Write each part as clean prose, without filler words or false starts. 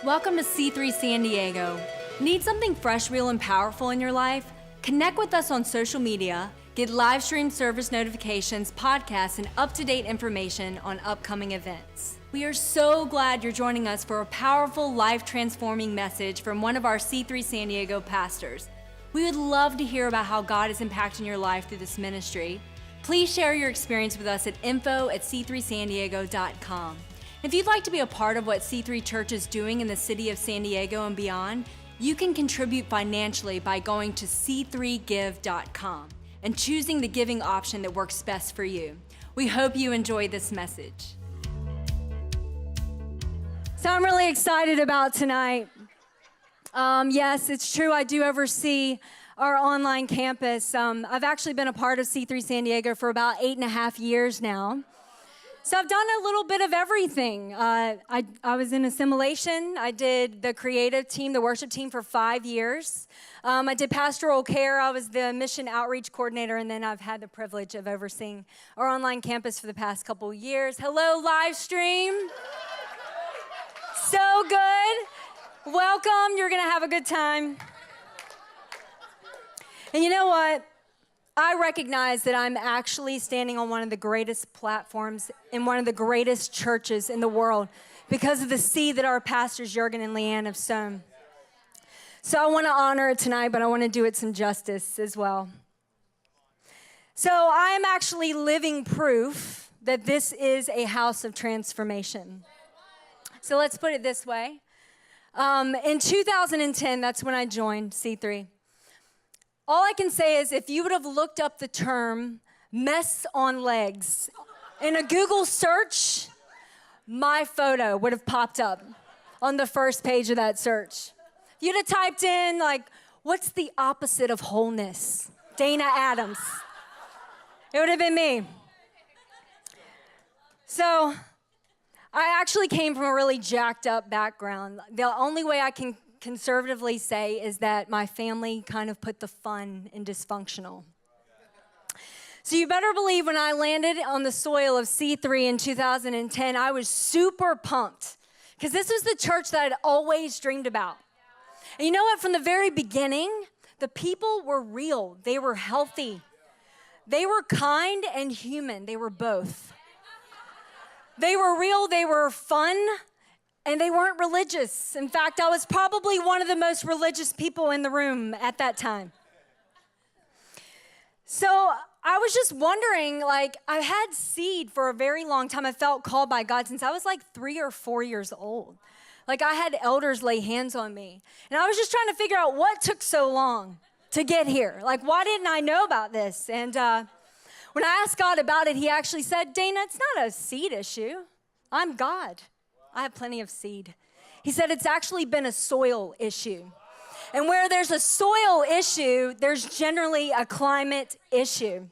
Welcome to C3 San Diego. Need something fresh, real, and powerful in your life? Connect with us on social media, get live stream service notifications, podcasts, and up-to-date information on upcoming events. We are so glad you're joining us for a powerful, life-transforming message from one of our C3 San Diego pastors. We would love to hear about how God is impacting your life through this ministry. Please share your experience with us at info@c3sandiego.com. If you'd like to be a part of what C3 Church is doing in the city of San Diego and beyond, you can contribute financially by going to c3give.com and choosing the giving option that works best for you. We hope you enjoy this message. So I'm really excited about tonight. Yes, it's true, I do oversee our online campus. I've actually been a part of C3 San Diego for about 8.5 years now. So I've done a little bit of everything. I was in assimilation. I did the creative team, the worship team for 5 years. I did pastoral care. I was the mission outreach coordinator, and then I've had the privilege of overseeing our online campus for the past couple years. Hello, live stream. So good. Welcome. You're going to have a good time. And you know what? I recognize that I'm actually standing on one of the greatest platforms in one of the greatest churches in the world because of the seed that our pastors, Jurgen and Leanne, have sown. So I want to honor it tonight, but I want to do it some justice as well. So I am actually living proof that this is a house of transformation. So let's put it this way. In 2010, that's when I joined C3. All I can say is if you would have looked up the term mess on legs in a Google search, my photo would have popped up on the first page of that search. If you'd have typed in, like, what's the opposite of wholeness? Dana Adams. It would have been me. So I actually came from a really jacked up background. The only way I can conservatively say is that my family kind of put the fun in dysfunctional. So you better believe when I landed on the soil of C3 in 2010, I was super pumped because this was the church that I'd always dreamed about. And you know what? From the very beginning, the people were real. They were healthy. They were kind and human. They were both. They were real. They were fun. And they weren't religious. In fact, I was probably one of the most religious people in the room at that time. So I was just wondering, like, I had seed for a very long time. I felt called by God since I was like 3 or 4 years old. Like, I had elders lay hands on me. And I was just trying to figure out what took so long to get here. Like, why didn't I know about this? And when I asked God about it, he actually said, Dana, it's not a seed issue. I'm God. I have plenty of seed. He said it's actually been a soil issue. And where there's a soil issue, there's generally a climate issue.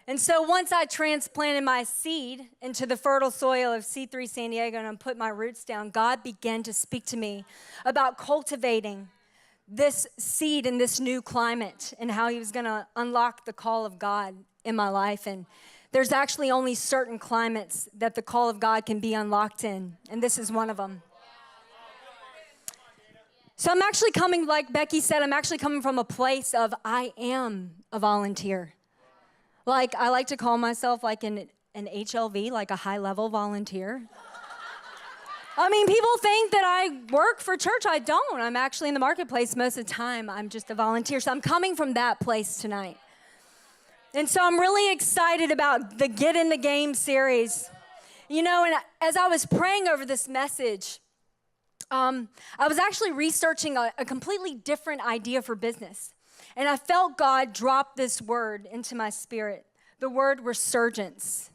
And so once I transplanted my seed into the fertile soil of C3 San Diego and I put my roots down, God began to speak to me about cultivating this seed in this new climate and how he was going to unlock the call of God in my life. And there's actually only certain climates that the call of God can be unlocked in, and this is one of them. So I'm actually coming, like Becky said, I'm actually coming from a place of I am a volunteer. Like, I like to call myself like an HLV, like a high-level volunteer. I mean, people think that I work for church. I don't. I'm actually in the marketplace most of the time. I'm just a volunteer. So I'm coming from that place tonight. And so I'm really excited about the Get in the Game series. You know, and as I was praying over this message, I was actually researching a completely different idea for business. And I felt God drop this word into my spirit, the word resurgence.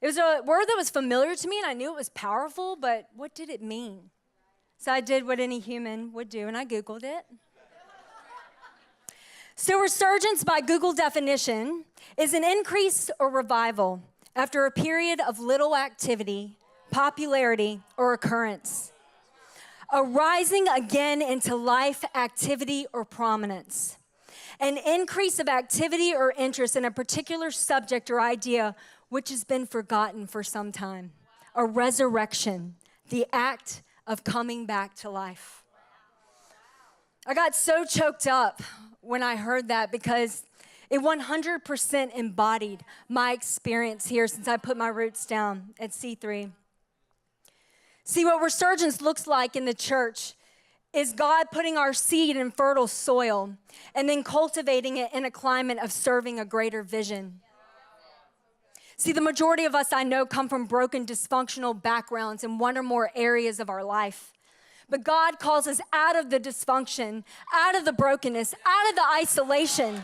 It was a word that was familiar to me, and I knew it was powerful, but what did it mean? So I did what any human would do, and I Googled it. So resurgence, by Google definition, is an increase or revival after a period of little activity, popularity, or occurrence. A rising again into life, activity, or prominence. An increase of activity or interest in a particular subject or idea which has been forgotten for some time. a resurrection, the act of coming back to life. I got so choked up when I heard that because it 100% embodied my experience here since I put my roots down at C3. See, what Resurgence looks like in the church is God putting our seed in fertile soil and then cultivating it in a climate of serving a greater vision. See, the majority of us I know come from broken, dysfunctional backgrounds in one or more areas of our life. But God calls us out of the dysfunction, out of the brokenness, out of the isolation,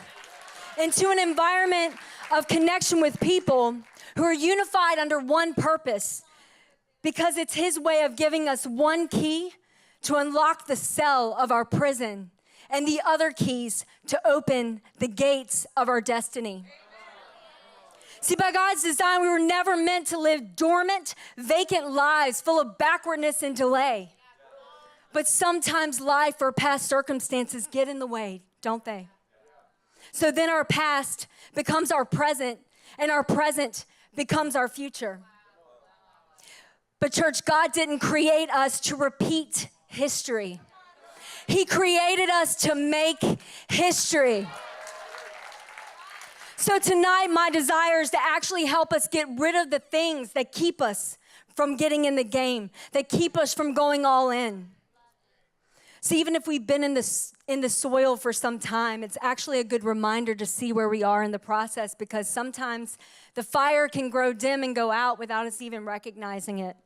into an environment of connection with people who are unified under one purpose, because it's His way of giving us one key to unlock the cell of our prison and the other keys to open the gates of our destiny. See, by God's design, we were never meant to live dormant, vacant lives full of backwardness and delay. But sometimes life or past circumstances get in the way, don't they? So then our past becomes our present, and our present becomes our future. But church, God didn't create us to repeat history. He created us to make history. So tonight, my desire is to actually help us get rid of the things that keep us from getting in the game, that keep us from going all in. See, even if we've been in the soil for some time, it's actually a good reminder to see where we are in the process, because sometimes the fire can grow dim and go out without us even recognizing it.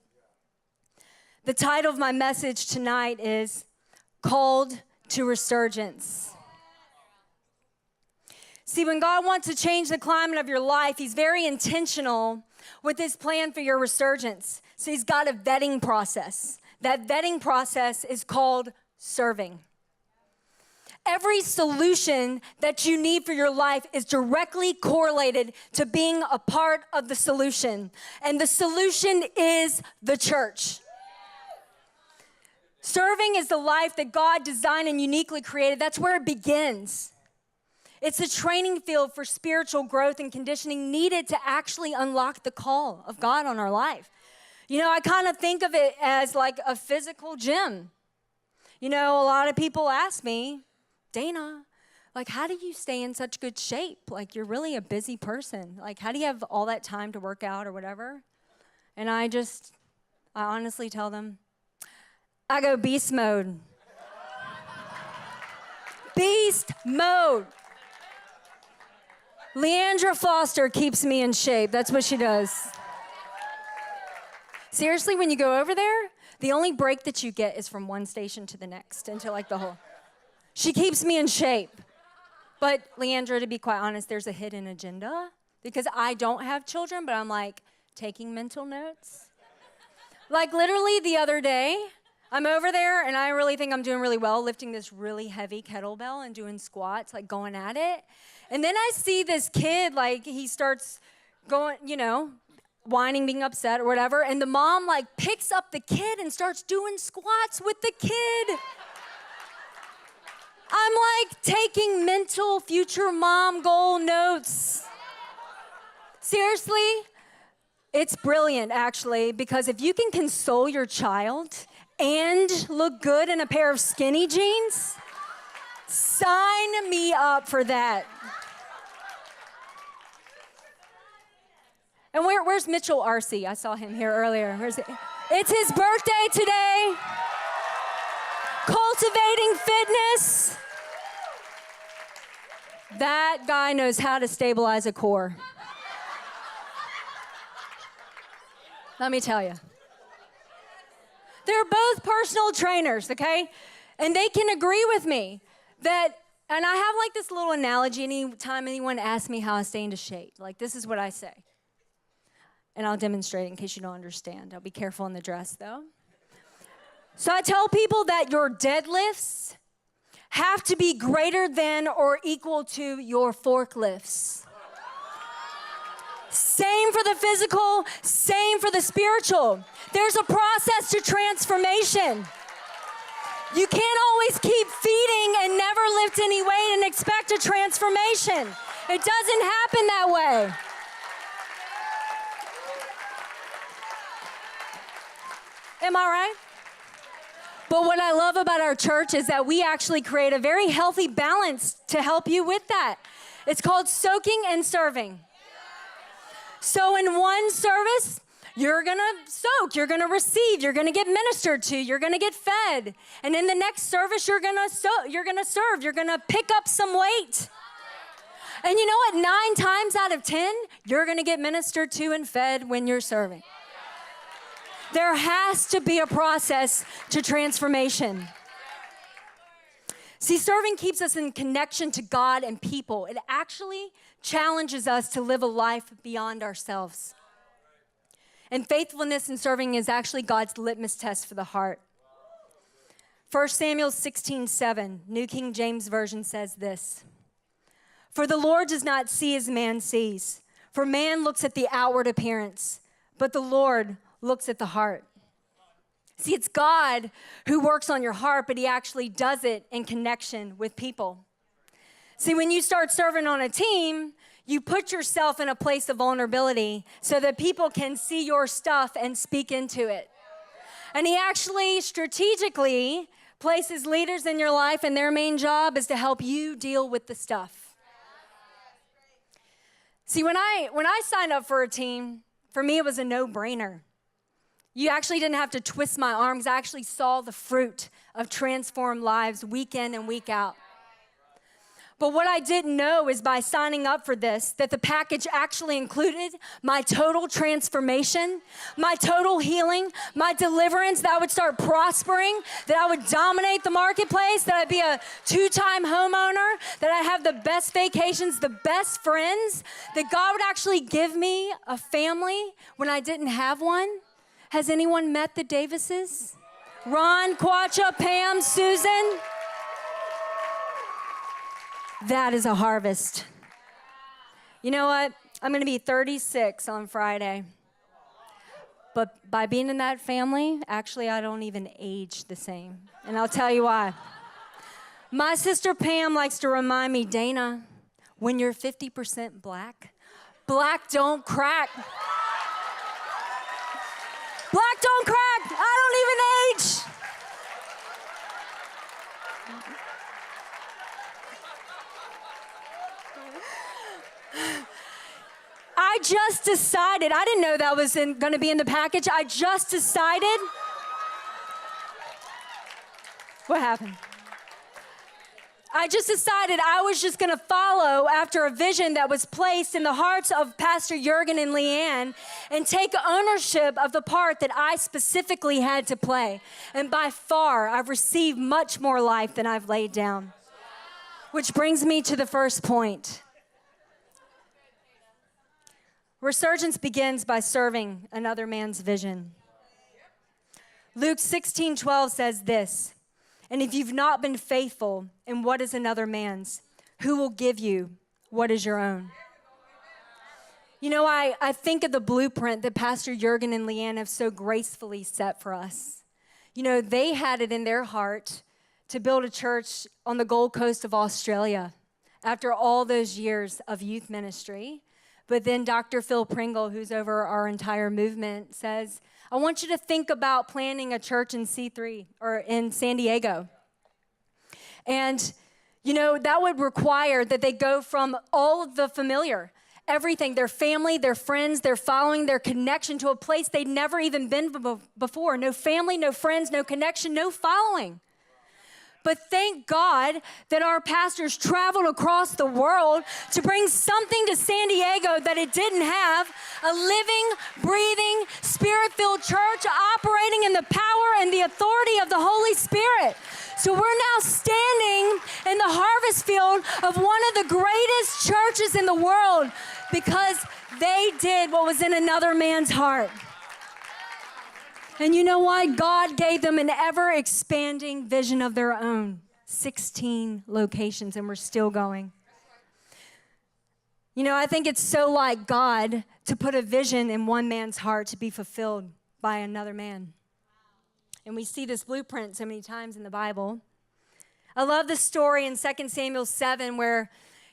The title of my message tonight is Called to Resurgence. See, when God wants to change the climate of your life, He's very intentional with His plan for your resurgence. So He's got a vetting process. That vetting process is called serving. Every solution that you need for your life is directly correlated to being a part of the solution. And the solution is the church. Serving is the life that God designed and uniquely created. That's where it begins. It's a training field for spiritual growth and conditioning needed to actually unlock the call of God on our life. You know, I kind of think of it as like a physical gym. You know, a lot of people ask me, Dana, like, how do you stay in such good shape? Like, you're really a busy person. Like, how do you have all that time to work out or whatever? And I honestly tell them, I go beast mode. Beast mode. Leandra Foster keeps me in shape. That's what she does. Seriously, when you go over there, the only break that you get is from one station to the next until like the whole. She keeps me in shape. But Leandra, to be quite honest, there's a hidden agenda because I don't have children, but I'm like taking mental notes. Like literally the other day, I'm over there and I really think I'm doing really well, lifting this really heavy kettlebell and doing squats, like going at it. And then I see this kid, like he starts going, you know, whining, being upset or whatever, and the mom like picks up the kid and starts doing squats with the kid. I'm like taking mental future mom goal notes. Seriously, it's brilliant actually, because if you can console your child and look good in a pair of skinny jeans, sign me up for that. And where's Mitchell Arce? I saw him here earlier. It's his birthday today. Cultivating fitness. That guy knows how to stabilize a core. Let me tell you. They're both personal trainers, okay? And they can agree with me that, and I have like this little analogy anytime anyone asks me how I stay into shape. Like, this is what I say. And I'll demonstrate it in case you don't understand. I'll be careful in the dress, though. So I tell people that your deadlifts have to be greater than or equal to your forklifts. Same for the physical, same for the spiritual. There's a process to transformation. You can't always keep feeding and never lift any weight and expect a transformation. It doesn't happen that way. Am I right? But what I love about our church is that we actually create a very healthy balance to help you with that. It's called soaking and serving. So in one service, you're gonna soak, you're gonna receive, you're gonna get ministered to, you're gonna get fed. And in the next service, you're gonna serve, you're gonna pick up some weight. And you know what? 9 times out of 10, you're gonna get ministered to and fed when you're serving. There has to be a process to transformation. See, serving keeps us in connection to God and people. It actually challenges us to live a life beyond ourselves. And faithfulness in serving is actually God's litmus test for the heart. 1 Samuel 16:7, New King James Version says this: "For the Lord does not see as man sees, for man looks at the outward appearance, but the Lord looks at the heart." See, it's God who works on your heart, but he actually does it in connection with people. See, when you start serving on a team, you put yourself in a place of vulnerability so that people can see your stuff and speak into it. And he actually strategically places leaders in your life, and their main job is to help you deal with the stuff. See, when I signed up for a team, for me it was a no-brainer. You actually didn't have to twist my arm because I actually saw the fruit of transformed lives week in and week out. But what I didn't know is by signing up for this, that the package actually included my total transformation, my total healing, my deliverance, that I would start prospering, that I would dominate the marketplace, that I'd be a 2-time homeowner, that I have the best vacations, the best friends, that God would actually give me a family when I didn't have one. Has anyone met the Davises? Ron, Quacha, Pam, Susan? That is a harvest. You know what? I'm going to be 36 on Friday. But by being in that family, actually, I don't even age the same. And I'll tell you why. My sister Pam likes to remind me, Dana, when you're 50% black, black don't crack. Black don't crack. I don't even age. I just decided, I didn't know that was going to be in the package. I just decided. What happened? I just decided I was just going to follow after a vision that was placed in the hearts of Pastor Jurgen and Leanne and take ownership of the part that I specifically had to play. And by far, I've received much more life than I've laid down. Which brings me to the first point. Resurgence begins by serving another man's vision. Luke 16:12 says this: "And if you've not been faithful in what is another man's, who will give you what is your own?" You know, I think of the blueprint that Pastor Jurgen and Leanne have so gracefully set for us. You know, they had it in their heart to build a church on the Gold Coast of Australia after all those years of youth ministry. But then Dr. Phil Pringle, who's over our entire movement, says, I want you to think about planning a church in C3 or in San Diego. And, you know, that would require that they go from all of the familiar, everything, their family, their friends, their following, their connection, to a place they'd never even been before. No family, no friends, no connection, no following. But thank God that our pastors traveled across the world to bring something to San Diego that it didn't have: a living, breathing, spirit-filled church operating in the power and the authority of the Holy Spirit. So we're now standing in the harvest field of one of the greatest churches in the world because they did what was in another man's heart. And you know what? God gave them an ever-expanding vision of their own. 16 locations, and we're still going. You know, I think it's so like God to put a vision in one man's heart to be fulfilled by another man. And we see this blueprint so many times in the Bible. I love the story in 2 Samuel 7 where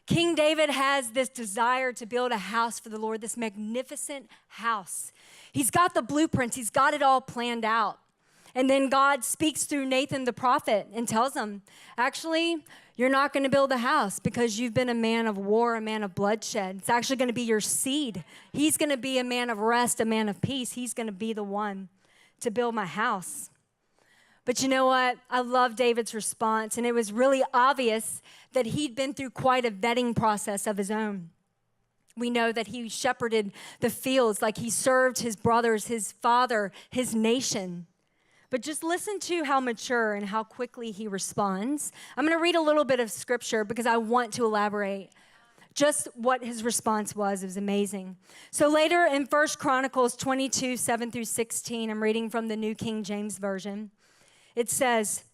King David has this desire to build a house for the Lord, this magnificent house. He's got the blueprints. He's got it all planned out. And then God speaks through Nathan the prophet and tells him, actually, you're not going to build a house because you've been a man of war, a man of bloodshed. It's actually going to be your seed. He's going to be a man of rest, a man of peace. He's going to be the one to build my house. But you know what? I love David's response, and it was really obvious that he'd been through quite a vetting process of his own. We know that he shepherded the fields, like he served his brothers, his father, his nation. But just listen to how mature and how quickly he responds. I'm going to read a little bit of scripture because I want to elaborate just what his response was. It was amazing. So later in 1 Chronicles 22, 7 through 16, I'm reading from the New King James Version. It says,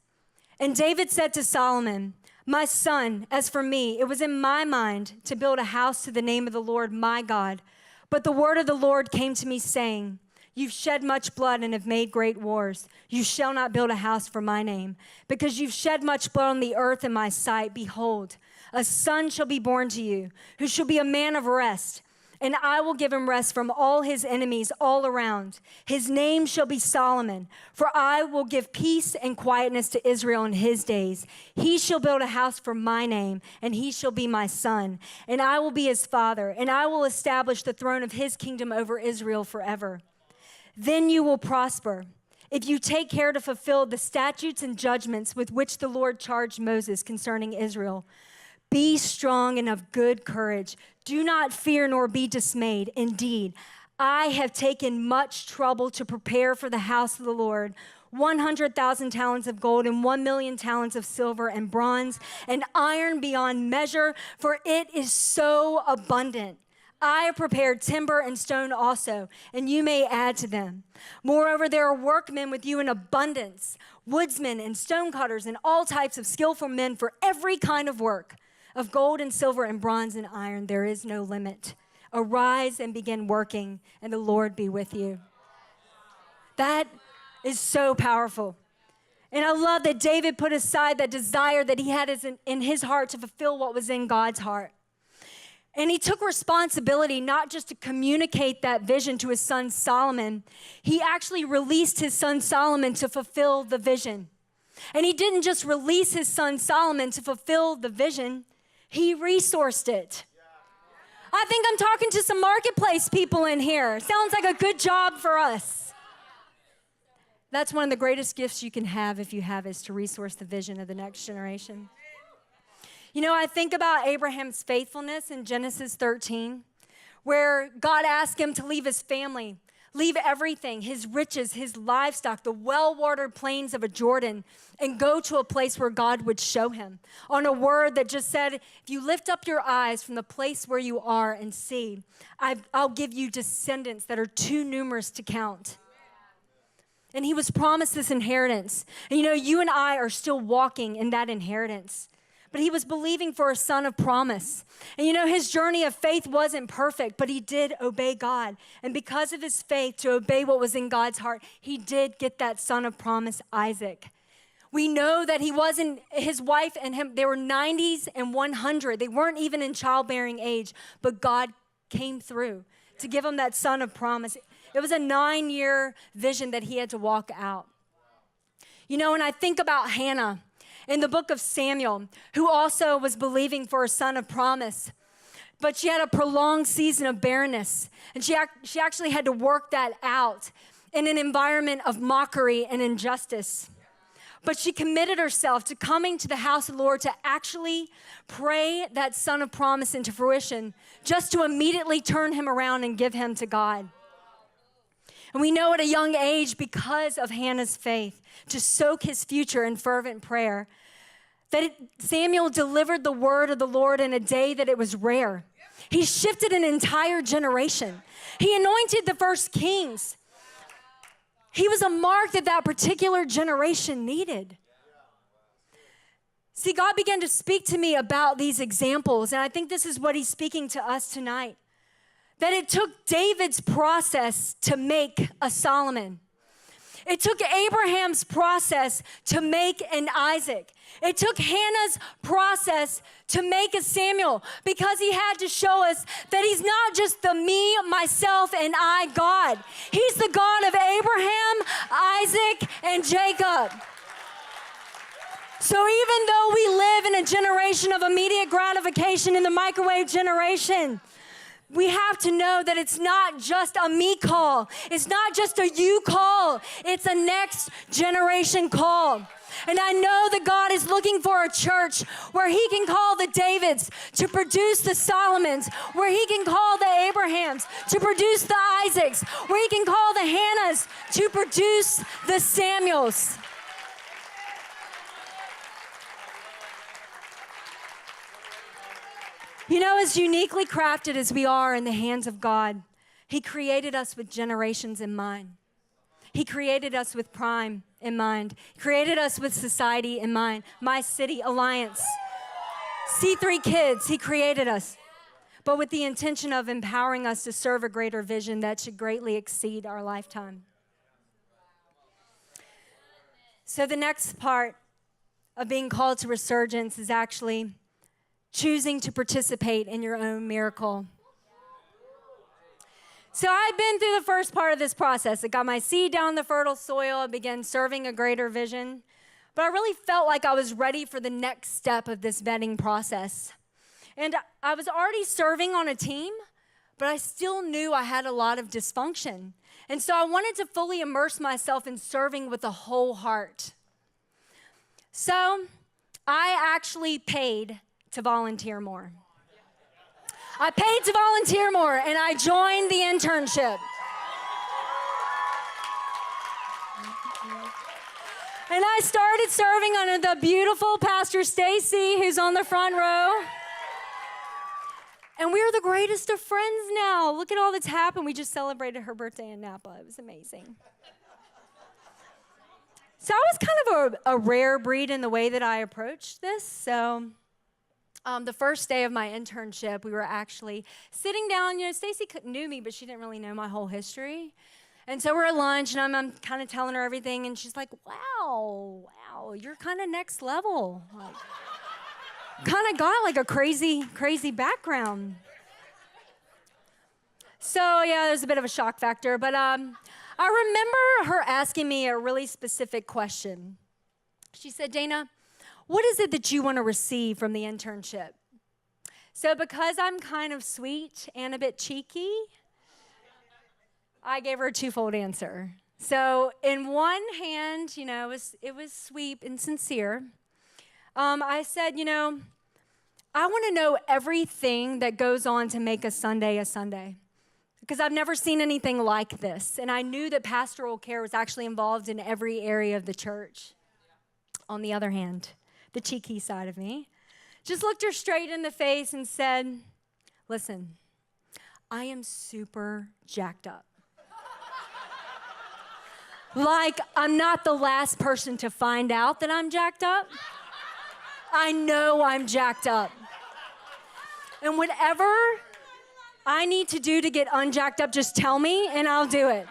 "And David said to Solomon, 'My son, as for me, it was in my mind to build a house to the name of the Lord my God. But the word of the Lord came to me saying, you've shed much blood and have made great wars. You shall not build a house for my name. Because you've shed much blood on the earth in my sight, behold, a son shall be born to you, who shall be a man of rest. And I will give him rest from all his enemies all around. His name shall be Solomon, for I will give peace and quietness to Israel in his days. He shall build a house for my name, and he shall be my son. And I will be his father, and I will establish the throne of his kingdom over Israel forever. Then you will prosper, if you take care to fulfill the statutes and judgments with which the Lord charged Moses concerning Israel. Be strong and of good courage. Do not fear nor be dismayed. Indeed, I have taken much trouble to prepare for the house of the Lord 100,000 talents of gold and 1,000,000 talents of silver and bronze and iron beyond measure, for it is so abundant. I have prepared timber and stone also, and you may add to them. Moreover, there are workmen with you in abundance, woodsmen and stone cutters and all types of skillful men for every kind of work. Of gold and silver and bronze and iron, there is no limit. Arise and begin working, and the Lord be with you. That is so powerful. And I love that David put aside that desire that he had in his heart to fulfill what was in God's heart. And he took responsibility not just to communicate that vision to his son Solomon. He actually released his son Solomon to fulfill the vision. And he didn't just release his son Solomon to fulfill the vision. He resourced it. I think I'm talking to some marketplace people in here. Sounds like a good job for us. That's one of the greatest gifts you can have if you have is to resource the vision of the next generation. You know, I think about Abraham's faithfulness in Genesis 13, where God asked him to leave his family, leave everything, his riches, his livestock, the well-watered plains of a Jordan, and go to a place where God would show him. On a word that just said, if you lift up your eyes from the place where you are and see, I'll give you descendants that are too numerous to count. And he was promised this inheritance. And you know, you and I are still walking in that inheritance. But he was believing for a son of promise. And you know, his journey of faith wasn't perfect, but he did obey God. And because of his faith to obey what was in God's heart, he did get that son of promise, Isaac. We know that he wasn't, his wife and him, they were 90s and 100. They weren't even in childbearing age, but God came through to give him that son of promise. It was a 9-year vision that he had to walk out. You know, and I think about Hannah in the book of Samuel, who also was believing for a son of promise. But she had a prolonged season of barrenness. And she actually had to work that out in an environment of mockery and injustice. But she committed herself to coming to the house of the Lord to actually pray that son of promise into fruition, just to immediately turn him around and give him to God. And we know at a young age, because of Hannah's faith, to soak his future in fervent prayer, that Samuel delivered the word of the Lord in a day that it was rare. He shifted an entire generation. He anointed the first kings. He was a mark that particular generation needed. See, God began to speak to me about these examples, and I think this is what he's speaking to us tonight. That it took David's process to make a Solomon. It took Abraham's process to make an Isaac. It took Hannah's process to make a Samuel, because he had to show us that he's not just the me, myself, and I God. He's the God of Abraham, Isaac, and Jacob. So even though we live in a generation of immediate gratification in the microwave generation, we have to know that it's not just a me call. It's not just a you call. It's a next generation call. And I know that God is looking for a church where he can call the Davids to produce the Solomons, where he can call the Abrahams to produce the Isaacs, where he can call the Hannahs to produce the Samuels. You know, as uniquely crafted as we are in the hands of God, he created us with generations in mind. He created us with prime in mind. He created us with society in mind. My City Alliance, C3 Kids, he created us, but with the intention of empowering us to serve a greater vision that should greatly exceed our lifetime. So the next part of being called to Resurgence is actually choosing to participate in your own miracle. So I've been through the first part of this process. I got my seed down in the fertile soil. I began serving a greater vision. But I really felt like I was ready for the next step of this vetting process. And I was already serving on a team, but I still knew I had a lot of dysfunction. And so I wanted to fully immerse myself in serving with a whole heart. So I actually paid to volunteer more. I paid to volunteer more, and I joined the internship. And I started serving under the beautiful Pastor Stacy, who's on the front row. And we're the greatest of friends now. Look at all that's happened. We just celebrated her birthday in Napa. It was amazing. So I was kind of a rare breed in the way that I approached this. So the first day of my internship, we were actually sitting down. You know, Stacy knew me, but she didn't really know my whole history. And so we're at lunch, and I'm kind of telling her everything, and she's like, wow, you're kind of next level. Like, kind of got like a crazy background. So yeah, there's a bit of a shock factor, but I remember her asking me a really specific question. She said, Dana, what is it that you want to receive from the internship? So because I'm kind of sweet and a bit cheeky, I gave her a twofold answer. So in one hand, you know, it was sweet and sincere. I said, you know, I want to know everything that goes on to make a Sunday, because I've never seen anything like this. And I knew that pastoral care was actually involved in every area of the church. On the other hand, the cheeky side of me just looked her straight in the face and said, listen, I am super jacked up. Like, I'm not the last person to find out that I'm jacked up. I know I'm jacked up. And whatever I need to do to get unjacked up, just tell me and I'll do it.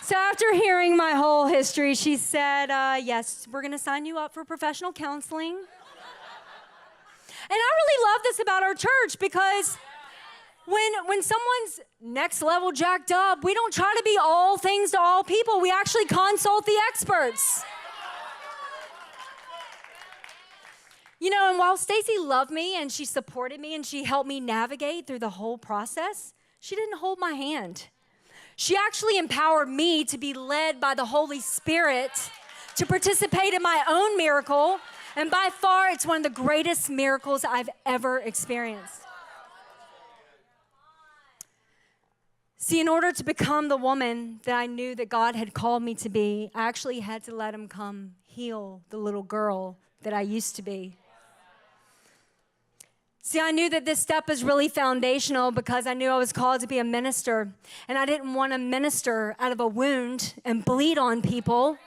So after hearing my whole history, she said, yes, we're going to sign you up for professional counseling. And I really love this about our church, because when someone's next level jacked up, we don't try to be all things to all people. We actually consult the experts. You know, and while Stacy loved me and she supported me and she helped me navigate through the whole process, she didn't hold my hand. She actually empowered me to be led by the Holy Spirit to participate in my own miracle. And by far, it's one of the greatest miracles I've ever experienced. See, in order to become the woman that I knew that God had called me to be, I actually had to let him come heal the little girl that I used to be. See, I knew that this step was really foundational because I knew I was called to be a minister, and I didn't want to minister out of a wound and bleed on people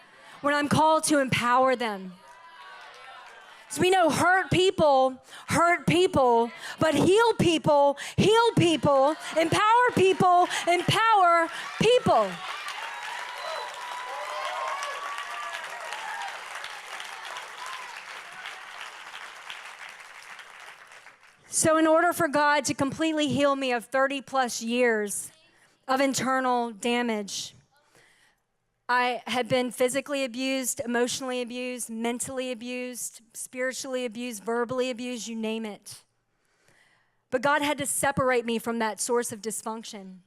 when I'm called to empower them. So we know hurt people, but heal people, empower people. So in order for God to completely heal me of 30 plus years of internal damage, I had been physically abused, emotionally abused, mentally abused, spiritually abused, verbally abused, you name it. But God had to separate me from that source of dysfunction.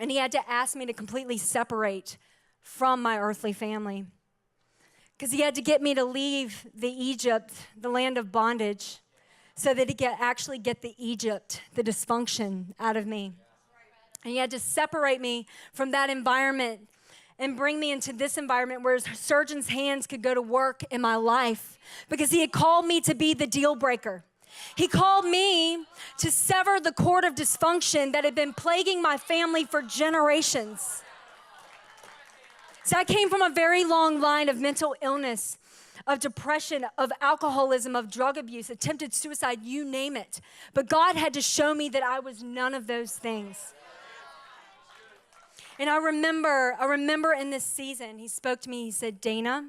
And he had to ask me to completely separate from my earthly family. Because he had to get me to leave the Egypt, the land of bondage, so that he could actually get the Egypt, the dysfunction out of me. And he had to separate me from that environment and bring me into this environment where surgeon's hands could go to work in my life, because he had called me to be the deal breaker. He called me to sever the cord of dysfunction that had been plaguing my family for generations. So I came from a very long line of mental illness, of depression, of alcoholism, of drug abuse, attempted suicide, you name it. But God had to show me that I was none of those things. And I remember in this season, he spoke to me, he said, Dana,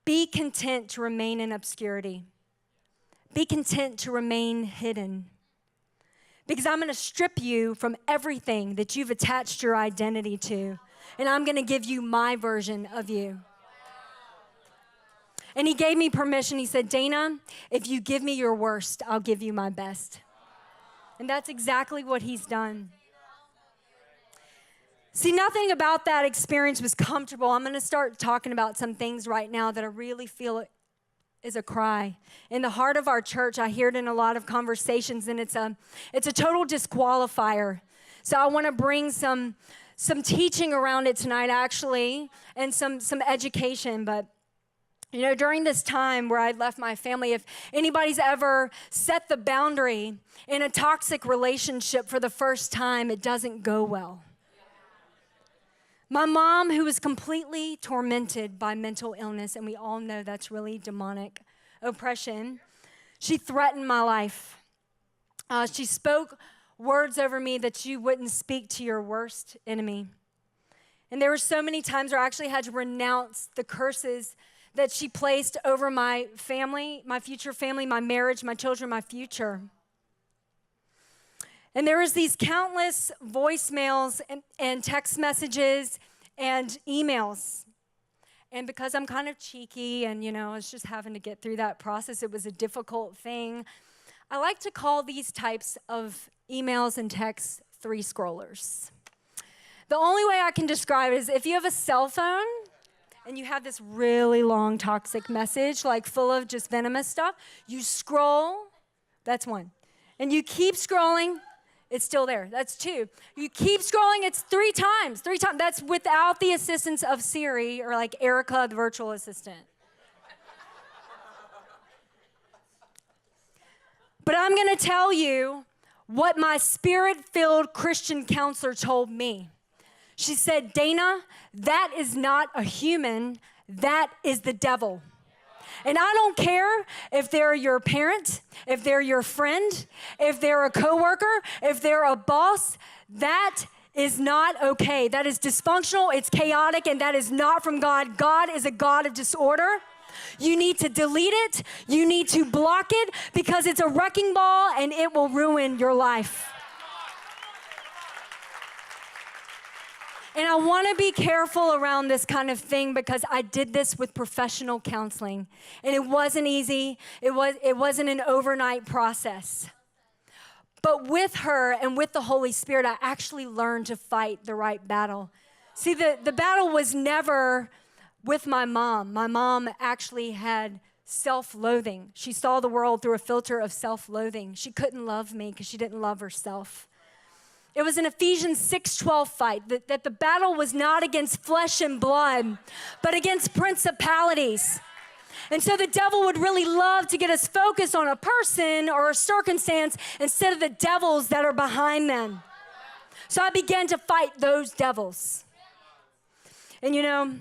be content to remain in obscurity. Be content to remain hidden. Because I'm going to strip you from everything that you've attached your identity to. And I'm going to give you my version of you. And he gave me permission. He said, Dana, if you give me your worst, I'll give you my best. And that's exactly what he's done. See, nothing about that experience was comfortable. I'm going to start talking about some things right now that I really feel is a cry. In the heart of our church, I hear it in a lot of conversations, and it's a total disqualifier. So I want to bring some teaching around it tonight, actually, and some education. But you know, during this time where I left my family, if anybody's ever set the boundary in a toxic relationship for the first time, it doesn't go well. My mom, who was completely tormented by mental illness, and we all know that's really demonic oppression, she threatened my life. She spoke words over me that you wouldn't speak to your worst enemy. And there were so many times where I actually had to renounce the curses that she placed over my family, my future family, my marriage, my children, my future. And there was these countless voicemails and text messages and emails. And because I'm kind of cheeky and, you know, I was just having to get through that process, it was a difficult thing. I like to call these types of emails and texts three scrollers. The only way I can describe it is if you have a cell phone and you have this really long toxic message, like full of just venomous stuff, you scroll, that's one. And you keep scrolling, it's still there. That's two. You keep scrolling, it's three times. That's without the assistance of Siri or like Erica, the virtual assistant. But I'm going to tell you what my spirit-filled Christian counselor told me. She said, Dana, that is not a human, that is the devil. And I don't care if they're your parent, if they're your friend, if they're a coworker, if they're a boss, that is not okay. That is dysfunctional, it's chaotic, and that is not from God. God is a God of disorder. You need to delete it, you need to block it, because it's a wrecking ball and it will ruin your life. And I want to be careful around this kind of thing because I did this with professional counseling. And it wasn't easy. It wasn't an overnight process. But with her and with the Holy Spirit, I actually learned to fight the right battle. See, the battle was never with my mom. My mom actually had self-loathing. She saw the world through a filter of self-loathing. She couldn't love me because she didn't love herself. It was an Ephesians 6:12 fight, that the battle was not against flesh and blood, but against principalities. And so the devil would really love to get us focused on a person or a circumstance instead of the devils that are behind them. So I began to fight those devils. And you know,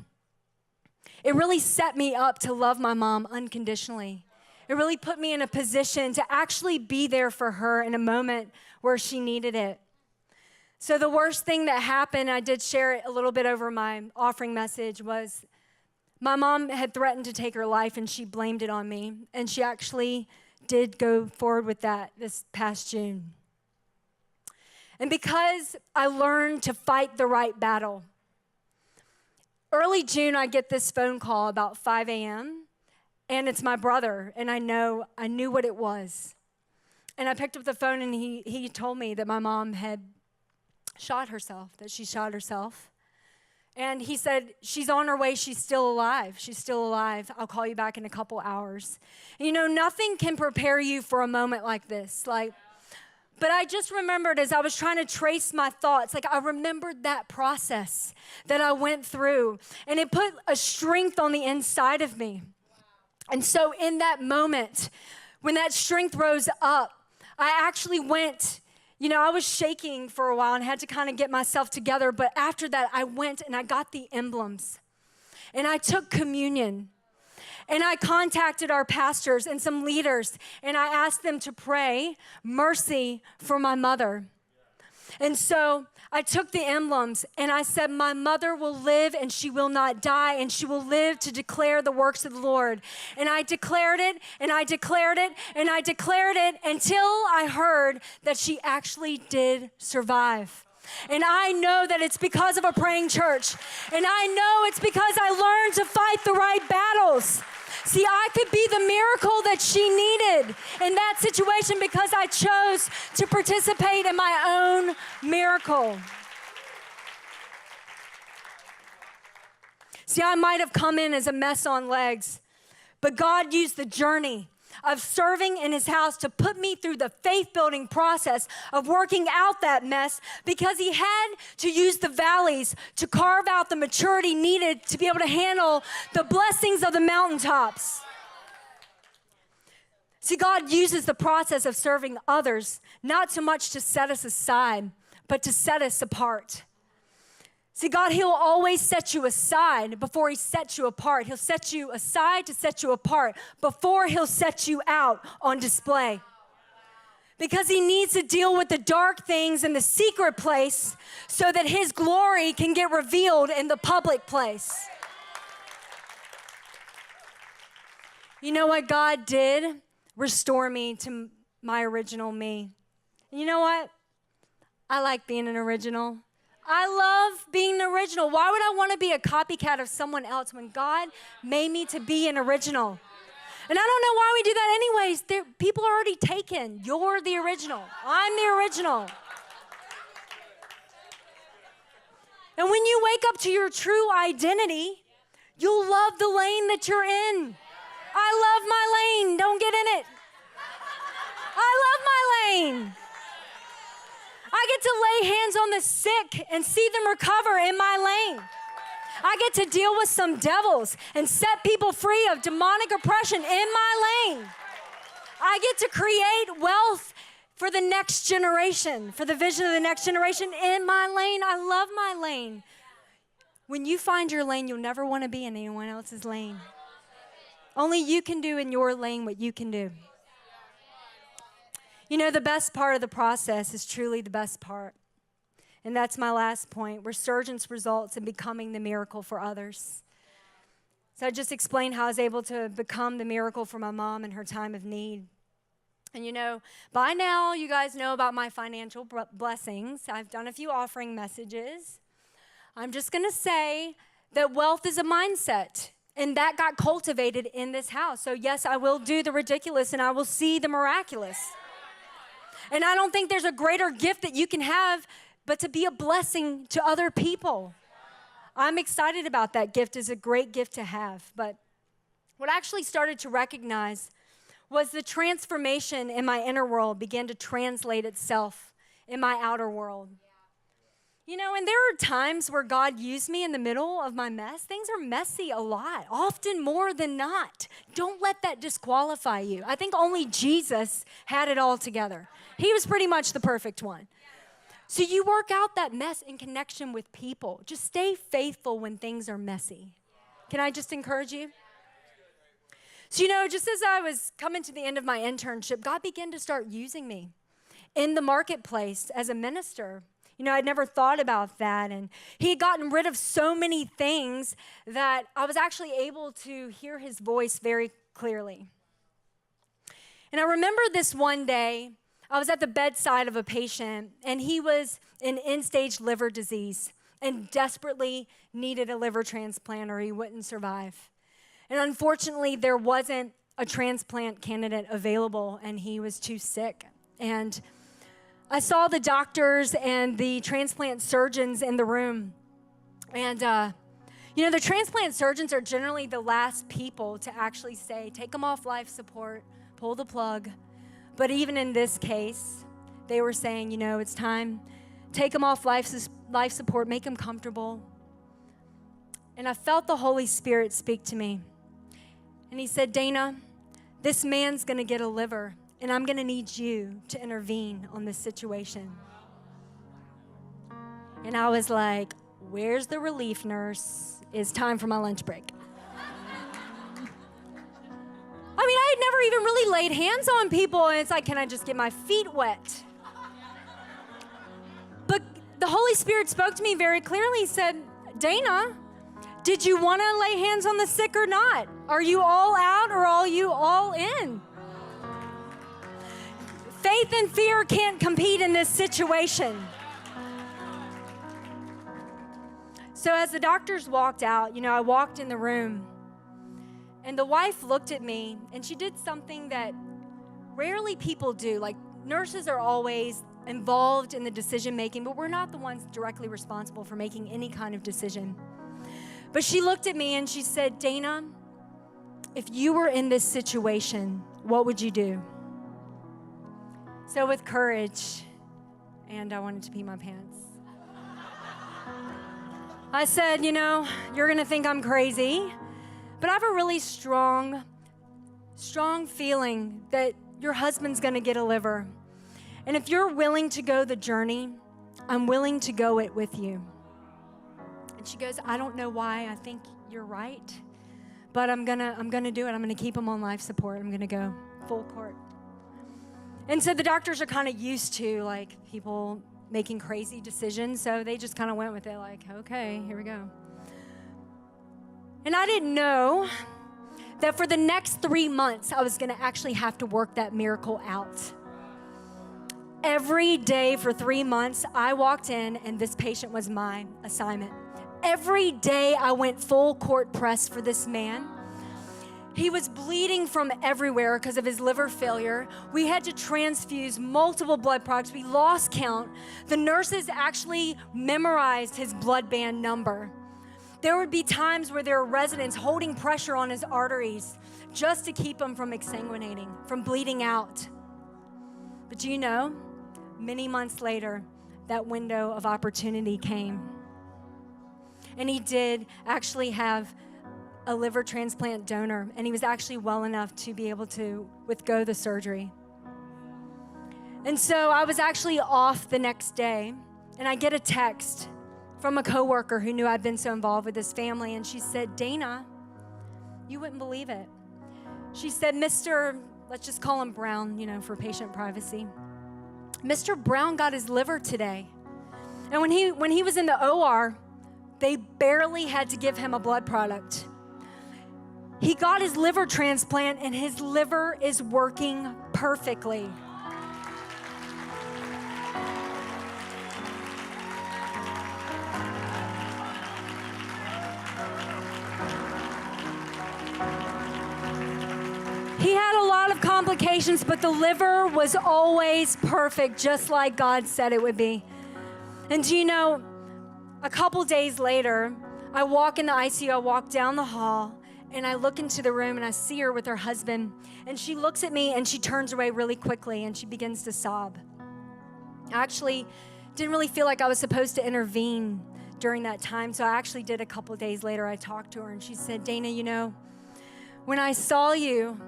it really set me up to love my mom unconditionally. It really put me in a position to actually be there for her in a moment where she needed it. So the worst thing that happened, I did share it a little bit over my offering message, was my mom had threatened to take her life and she blamed it on me. And she actually did go forward with that this past June. And because I learned to fight the right battle, early June, I get this phone call about 5 a.m., and it's my brother, and I knew what it was. And I picked up the phone, and he told me that my mom had shot herself, that she shot herself. And he said, she's on her way, she's still alive. She's still alive. I'll call you back in a couple hours. And nothing can prepare you for a moment like this. But I just remembered as I was trying to trace my thoughts, I remembered that process that I went through, and it put a strength on the inside of me. And so in that moment, when that strength rose up, I actually went, I was shaking for a while and had to kind of get myself together. But after that, I went and I got the emblems. And I took communion. And I contacted our pastors and some leaders. And I asked them to pray mercy for my mother. And so I took the emblems and I said, my mother will live and she will not die, and she will live to declare the works of the Lord. And I declared it, and I declared it, and I declared it until I heard that she actually did survive. And I know that it's because of a praying church. And I know it's because I learned to fight the right battles. See, I could be the miracle that she needed in that situation because I chose to participate in my own miracle. See, I might have come in as a mess on legs, but God used the journey of serving in his house to put me through the faith-building process of working out that mess, because he had to use the valleys to carve out the maturity needed to be able to handle the blessings of the mountaintops. See, God uses the process of serving others not so much to set us aside, but to set us apart. See, God, he'll always set you aside before he sets you apart. He'll set you aside to set you apart before he'll set you out on display. Because he needs to deal with the dark things in the secret place so that his glory can get revealed in the public place. You know what God did? Restore me to my original me. And you know what? I like being an original. I love being an original. Why would I want to be a copycat of someone else when God made me to be an original? And I don't know why we do that anyways. People are already taken. You're the original. I'm the original. And when you wake up to your true identity, you'll love the lane that you're in. I love my lane. Don't get in it. I love my lane. I get to lay hands on the sick and see them recover in my lane. I get to deal with some devils and set people free of demonic oppression in my lane. I get to create wealth for the next generation, for the vision of the next generation in my lane. I love my lane. When you find your lane, you'll never want to be in anyone else's lane. Only you can do in your lane what you can do. You know, the best part of the process is truly the best part. And that's my last point. Resurgence results in becoming the miracle for others. So I just explained how I was able to become the miracle for my mom in her time of need. And you know, by now you guys know about my financial blessings. I've done a few offering messages. I'm just going to say that wealth is a mindset. And that got cultivated in this house. So yes, I will do the ridiculous and I will see the miraculous. And I don't think there's a greater gift that you can have but to be a blessing to other people. I'm excited about that gift. It's a great gift to have. But what I actually started to recognize was the transformation in my inner world began to translate itself in my outer world. You know, and there are times where God used me in the middle of my mess. Things are messy a lot, often more than not. Don't let that disqualify you. I think only Jesus had it all together. He was pretty much the perfect one. So you work out that mess in connection with people. Just stay faithful when things are messy. Can I just encourage you? So, you know, just as I was coming to the end of my internship, God began to start using me in the marketplace as a minister. You know, I'd never thought about that. And he had gotten rid of so many things that I was actually able to hear his voice very clearly. And I remember this one day, I was at the bedside of a patient, and he was in end-stage liver disease and desperately needed a liver transplant or he wouldn't survive. And unfortunately, there wasn't a transplant candidate available, and he was too sick. And I saw the doctors and the transplant surgeons in the room. And, the transplant surgeons are generally the last people to actually say, take them off life support, pull the plug. But even in this case, they were saying, it's time. Take them off life support, make them comfortable. And I felt the Holy Spirit speak to me. And he said, Dana, this man's going to get a liver, and I'm going to need you to intervene on this situation. And I was like, where's the relief nurse? It's time for my lunch break. I had never even really laid hands on people, and it's like, can I just get my feet wet? But the Holy Spirit spoke to me very clearly. He said, Dana, did you want to lay hands on the sick or not? Are you all out or are you all in? Faith and fear can't compete in this situation. So as the doctors walked out, I walked in the room, and the wife looked at me, and she did something that rarely people do. Like, nurses are always involved in the decision making, but we're not the ones directly responsible for making any kind of decision. But she looked at me and she said, Dana, if you were in this situation, what would you do? So with courage, and I wanted to pee my pants, I said, you're going to think I'm crazy, but I have a really strong feeling that your husband's going to get a liver. And if you're willing to go the journey, I'm willing to go it with you. And she goes, I don't know why. I think you're right, but I'm gonna do it. I'm gonna keep him on life support. I'm gonna go full court. And so the doctors are kind of used to people making crazy decisions, so they just kind of went with it, okay, here we go. And I didn't know that for the next 3 months, I was gonna actually have to work that miracle out. Every day for 3 months, I walked in, and this patient was my assignment. Every day I went full court press for this man. He was bleeding from everywhere because of his liver failure. We had to transfuse multiple blood products. We lost count. The nurses actually memorized his blood band number. There would be times where there were residents holding pressure on his arteries just to keep him from exsanguinating, from bleeding out. But many months later, that window of opportunity came. And he did actually have a liver transplant donor, and he was actually well enough to be able to withgo the surgery. And so I was actually off the next day, and I get a text from a coworker who knew I'd been so involved with this family, and she said, Dana, you wouldn't believe it. She said, Mr., let's just call him Brown, for patient privacy. Mr. Brown got his liver today. And when he was in the OR, they barely had to give him a blood product. He got his liver transplant, and his liver is working perfectly. He had a lot of complications, but the liver was always perfect, just like God said it would be. And a couple days later, I walk in the ICU, I walk down the hall, and I look into the room, and I see her with her husband, and she looks at me, and she turns away really quickly, and she begins to sob. I actually didn't really feel like I was supposed to intervene during that time, so I actually did a couple days later. I talked to her, and she said, Dana, when I saw you,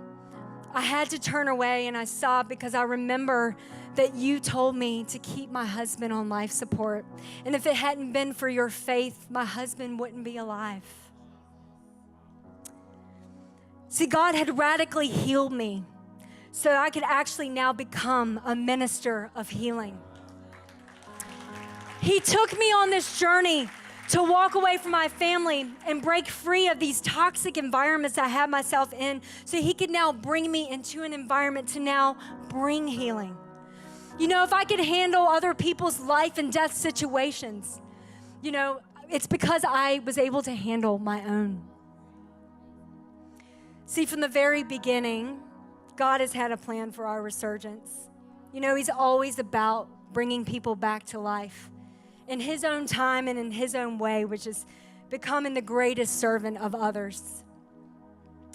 I had to turn away, and I sobbed because I remember that you told me to keep my husband on life support. And if it hadn't been for your faith, my husband wouldn't be alive. See, God had radically healed me so I could actually now become a minister of healing. He took me on this journey to walk away from my family and break free of these toxic environments I had myself in, so he could now bring me into an environment to now bring healing. You know, if I could handle other people's life and death situations, you know, it's because I was able to handle my own. See, from the very beginning, God has had a plan for our resurgence. You know, he's always about bringing people back to life in his own time and in his own way, which is becoming the greatest servant of others.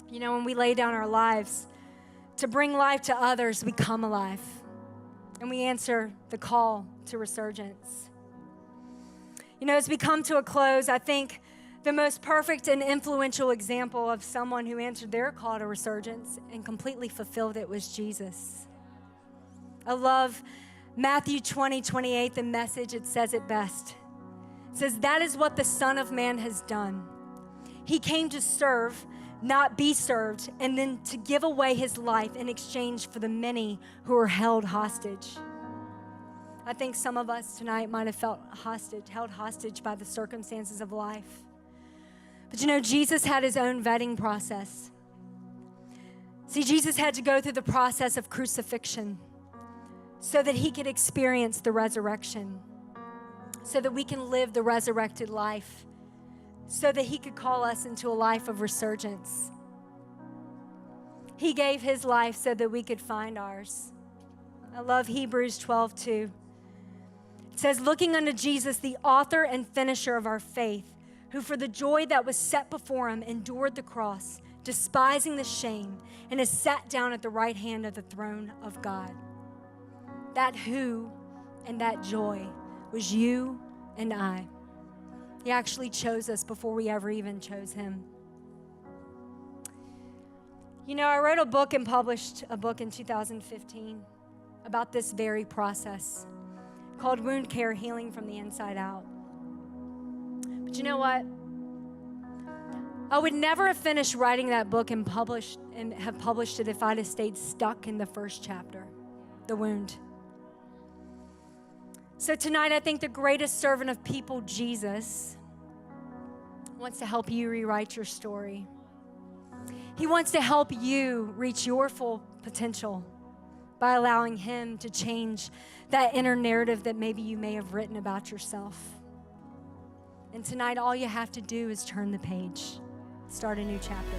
You know, when we lay down our lives to bring life to others, we come alive and we answer the call to resurgence. You know, as we come to a close, I think the most perfect and influential example of someone who answered their call to resurgence and completely fulfilled it was Jesus. I love Matthew 20:28, the Message. It says it best. It says, "That is what the Son of Man has done. He came to serve, not be served, and then to give away his life in exchange for the many who are held hostage." I think some of us tonight might have felt held hostage by the circumstances of life. But you know, Jesus had his own vetting process. See, Jesus had to go through the process of crucifixion so that he could experience the resurrection, so that we can live the resurrected life, so that he could call us into a life of resurgence. He gave his life so that we could find ours. I love Hebrews 12:2. It says, "Looking unto Jesus, the author and finisher of our faith, who for the joy that was set before him endured the cross, despising the shame, and is sat down at the right hand of the throne of God." That who and that joy was you and I. He actually chose us before we ever even chose him. You know, I wrote a book and published a book in 2015 about this very process called Wound Care: Healing from the Inside Out. But you know what? I would never have finished writing that book and have published it if I'd have stayed stuck in the first chapter, the wound. So tonight, I think the greatest servant of people, Jesus, wants to help you rewrite your story. He wants to help you reach your full potential by allowing him to change that inner narrative that maybe you may have written about yourself. And tonight, all you have to do is turn the page, start a new chapter.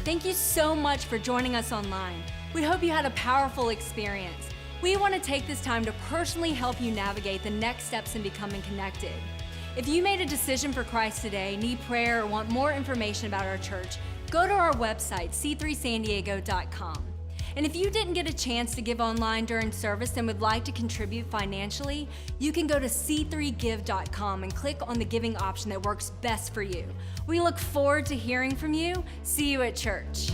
Thank you so much for joining us online. We hope you had a powerful experience. We want to take this time to personally help you navigate the next steps in becoming connected. If you made a decision for Christ today, need prayer, or want more information about our church, go to our website, c3sandiego.com. And if you didn't get a chance to give online during service and would like to contribute financially, you can go to c3give.com and click on the giving option that works best for you. We look forward to hearing from you. See you at church.